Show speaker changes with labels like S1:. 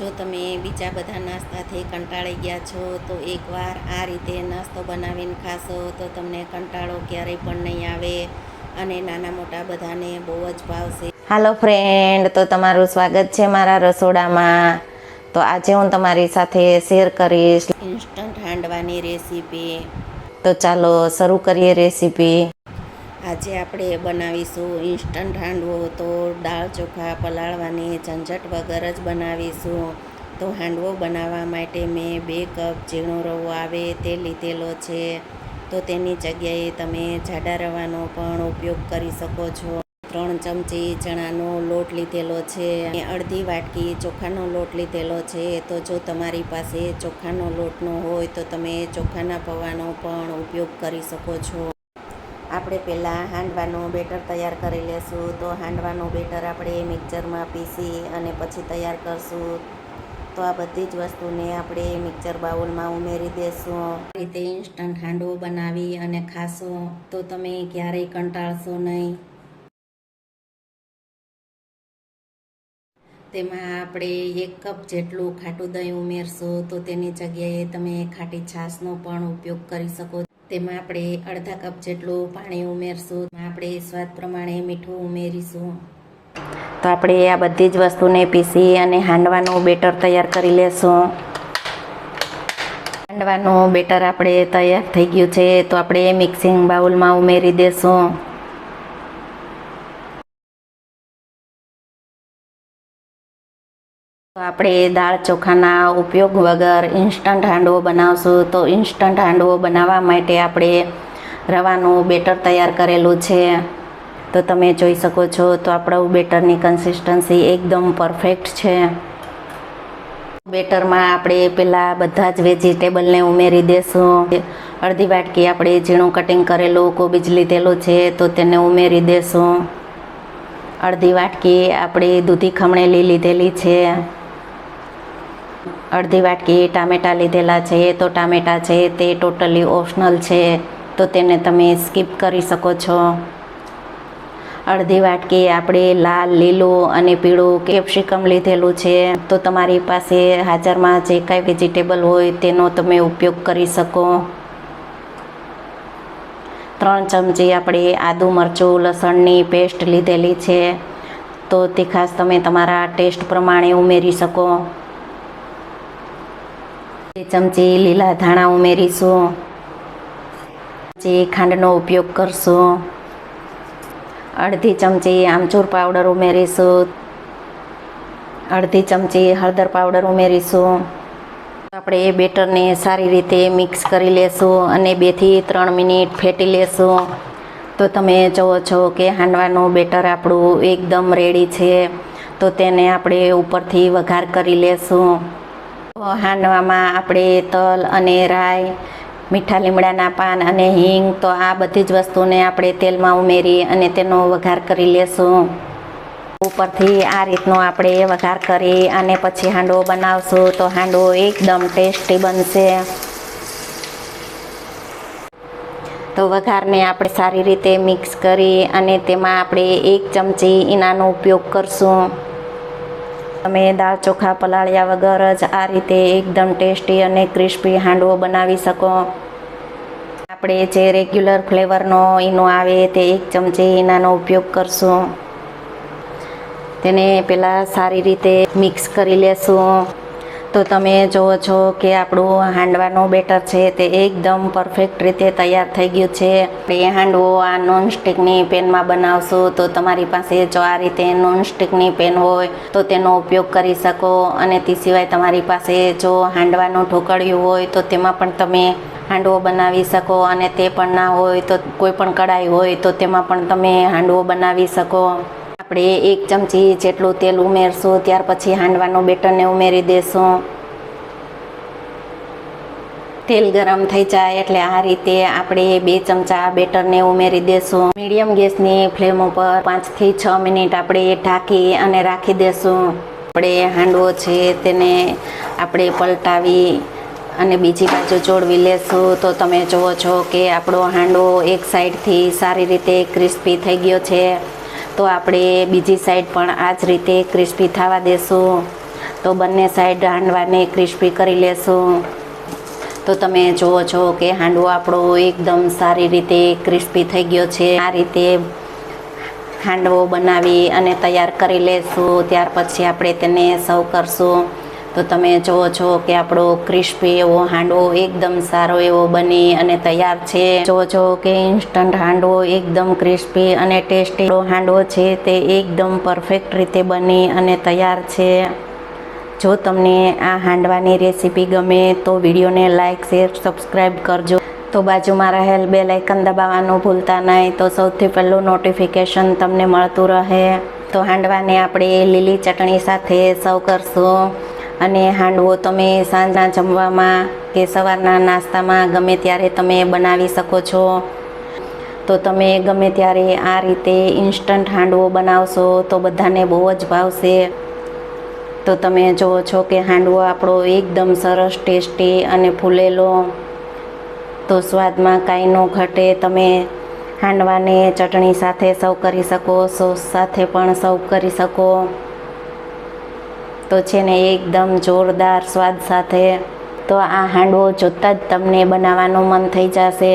S1: જો તમે બીજા બધા નાસ્તાથી કંટાળી ગયા છો તો એકવાર આ રીતે નાસ્તો બનાવીને ખાશો તો તમને કંટાળો ક્યારેય પણ નહીં આવે અને નાના મોટા બધાને બહુ જ ભાવશે.
S2: હાલો ફ્રેન્ડ, તો તમારું સ્વાગત છે મારા રસોડામાં. તો આજે હું તમારી સાથે શેર કરીશ
S1: ઇન્સ્ટન્ટ હાંડવાની રેસીપી.
S2: તો ચાલો શરૂ કરીએ રેસીપી.
S1: આજે આપણે બનાવીશું ઇન્સ્ટન્ટ હાંડવો. તો દાળ ચોખા પલાળવાની ઝંઝટ વગર જ બનાવીશું. તો હાંડવો બનાવવા માટે મેં 2 કપ ઝીણો રવો આવે તે લીધેલો છે. તો તેની જગ્યાએ તમે જાડા રવાનો પણ ઉપયોગ કરી શકો છો. 3 ચમચી ચણાનો લોટ લીધેલો છે અને અડધી વાટકી ચોખાનો લોટ લીધેલો છે. તો જો તમારી પાસે ચોખાનો લોટ ન હોય તો તમે ચોખાના પૌવાનો પણ ઉપયોગ કરી શકો છો. આપણે પહેલાં હાંડવાનો બેટર તૈયાર કરી લેશું. તો હાંડવાનો બેટર આપણે મિક્સરમાં પીસી અને પછી તૈયાર કરશું. તો આ બધી જ વસ્તુને આપણે મિક્સર બાઉલમાં ઉમેરી દેશું. આ રીતે ઇન્સ્ટન્ટ હાંડવો બનાવી અને ખાશો તો તમે ક્યારેય કંટાળશો નહીં. તેમાં આપણે 1 કપ જેટલું ખાટું દહીં ઉમેરશું. તો તેની જગ્યાએ તમે ખાટી છાશનો પણ ઉપયોગ કરી શકો. તેમાં આપણે અડધા કપ જેટલું પાણી ઉમેરશું. આપણે સ્વાદ પ્રમાણે મીઠું ઉમેરીશું.
S2: તો આપણે આ બધી જ વસ્તુને પીસી અને હાંડવાનું બેટર તૈયાર કરી લેશું. હાંડવાનું બેટર આપણે તૈયાર થઈ ગયું છે. તો આપણે મિક્સિંગ બાઉલમાં ઉમેરી દેશું. તો આપણે દાળ ચોખાના ઉપયોગ વગર ઇન્સ્ટન્ટ હાંડવો બનાવશું. તો ઇન્સ્ટન્ટ હાંડવો બનાવવા માટે આપણે રવાનું બેટર તૈયાર કરેલું છે. તો તમે જોઈ શકો છો તો આપણું બેટરની કન્સિસ્ટન્સી એકદમ પરફેક્ટ છે. બેટરમાં આપણે પહેલાં બધા જ વેજીટેબલને ઉમેરી દેશું. અડધી વાટકી આપણે ઝીણું કટિંગ કરેલું કોબીજ લીધેલું છે તો તેને ઉમેરી દેશું. અડધી વાટકી આપણે દૂધી ખમણેલી લીધેલી છે. અડધી વાટકી ટામેટાં લીધેલા છે. તો ટામેટાં છે તે ટોટલી ઓપ્શનલ છે, તો તેને તમે સ્કીપ કરી શકો છો. અડધી વાટકી આપણે લાલ, લીલું અને પીળું કેપ્સિકમ લીધેલું છે. તો તમારી પાસે હાજરમાં જે કાંઈ વેજીટેબલ હોય તેનો તમે ઉપયોગ કરી શકો. 3 ચમચી આપણે આદુ, મરચું, લસણની પેસ્ટ લીધેલી છે. તો તીખાશ તમે તમારા ટેસ્ટ પ્રમાણે ઉમેરી શકો. 2 ચમચી લીલા ધાણા ઉમેરીશું. ખાંડનો ઉપયોગ કરશું. અડધી ચમચી આમચૂર પાવડર ઉમેરીશું. અડધી ચમચી હળદર પાવડર ઉમેરીશું. આપણે એ બેટરને સારી રીતે મિક્સ કરી લેશું અને 2 થી 3 મિનિટ ફેટી લેશું. તો તમે જુઓ છો કે હાંડવાનું બેટર આપણું એકદમ રેડી છે. તો તેને આપણે ઉપરથી વઘાર કરી લેશું. હાંડવામાં આપણે તલ અને રાઈ, મીઠા લીમડાના પાન અને હિંગ, તો આ બધી જ વસ્તુને આપણે તેલમાં ઉમેરી અને તેનો વઘાર કરી લેશું. ઉપરથી આ રીતનો આપણે વઘાર કરી અને પછી હાંડવો બનાવશું તો હાંડવો એકદમ ટેસ્ટી બનશે. તો વઘારને આપણે સારી રીતે મિક્સ કરી અને તેમાં આપણે 1 ચમચી ઈનાનો ઉપયોગ કરશું. તમે દાળ ચોખા પલાળ્યા વગર જ આ રીતે એકદમ ટેસ્ટી અને ક્રિસ્પી હાંડવો બનાવી શકો. આપણે જે રેગ્યુલર ફ્લેવરનો ઈનો આવે તે 1 ચમચી ઈનાનો ઉપયોગ કરશું. તેને પહેલાં સારી રીતે મિક્સ કરી લેશું. તો તમે જુઓ છો કે આપણું હાંડવાનું બેટર છે તે એકદમ પરફેક્ટ રીતે તૈયાર થઈ ગયું છે. આપણે હાંડવો આ નોનસ્ટિકની પેનમાં બનાવશું. તો તમારી પાસે જો આ રીતે નોનસ્ટિકની પેન હોય તો તેનો ઉપયોગ કરી શકો. અને તે સિવાય તમારી પાસે જો હાંડવાનું ઢોકળિયું હોય તો તેમાં પણ તમે હાંડવો બનાવી શકો. અને તે પણ ના હોય તો કોઈ પણ કઢાઈ હોય તો તેમાં પણ તમે હાંડવો બનાવી શકો. આપણે 1 ચમચી જેટલું તેલ ઉમેરશું. ત્યાર પછી હાંડવાનું બેટરને ઉમેરી દેશું. તેલ ગરમ થઈ જાય એટલે આ રીતે આપણે 2 ચમચા બેટરને ઉમેરી દેશું. મીડિયમ ગેસની ફ્લેમ ઉપર 5 થી 6 મિનિટ આપણે ઢાંકી અને રાખી દેશું. આપણે હાંડવો છે તેને આપણે પલટાવી અને બીજી બાજુ ચોળવી લેશું. તો તમે જુઓ છો કે આપણો હાંડવો એક સાઈડથી સારી રીતે ક્રિસ્પી થઈ ગયો છે. તો આપણે બીજી સાઈડ પણ આ જ રીતે ક્રિસ્પી થવા દેશું. તો બંને સાઈડ હાંડવાને ક્રિસ્પી કરી લેશું. તો તમે જુઓ છો કે હાંડવો આપણો એકદમ સારી રીતે ક્રિસ્પી થઈ ગયો છે. આ રીતે હાંડવો બનાવી અને તૈયાર કરી લેશું. ત્યાર પછી આપણે તેને સર્વ કરશું. તો તમે જુઓ છો કે આપણો ક્રિસ્પી એવો હાંડવો એકદમ સારો એવો બની અને તૈયાર છે. જુઓ છો કે ઇન્સ્ટન્ટ હાંડવો એકદમ ક્રિસ્પી અને ટેસ્ટી હાંડવો છે તે એકદમ પરફેક્ટ રીતે બની અને તૈયાર છે. જો તમને આ હાંડવાની રેસીપી ગમે તો વિડીયોને લાઇક, શેર, સબસ્ક્રાઈબ કરજો. તો બાજુમાં રહેલ બેલ આઇકન દબાવવાનું ભૂલતા નહીં, તો સૌથી પહેલું નોટિફિકેશન તમને મળતું રહે. તો હાંડવાને આપણે લીલી ચટણી સાથે સર્વ કરશું. અને હાંડવો તમે સાંજના જમવામાં કે સવારના નાસ્તામાં ગમે ત્યારે તમે બનાવી શકો છો. તો તમે ગમે ત્યારે આ રીતે ઇન્સ્ટન્ટ હાંડવો બનાવશો તો બધાને બહુ જ ભાવશે. તો તમે જુઓ છો કે હાંડવો આપણો એકદમ સરસ ટેસ્ટી અને ફૂલેલો, તો સ્વાદમાં કાંઈ ન ઘટે. તમે હાંડવાને ચટણી સાથે સર્વ કરી શકો, સોસ સાથે પણ સર્વ કરી શકો. તો છે ને એકદમ જોરદાર સ્વાદ સાથે. તો આ હાંડવો જોતાં જ તમને બનાવવાનું મન થઈ જશે.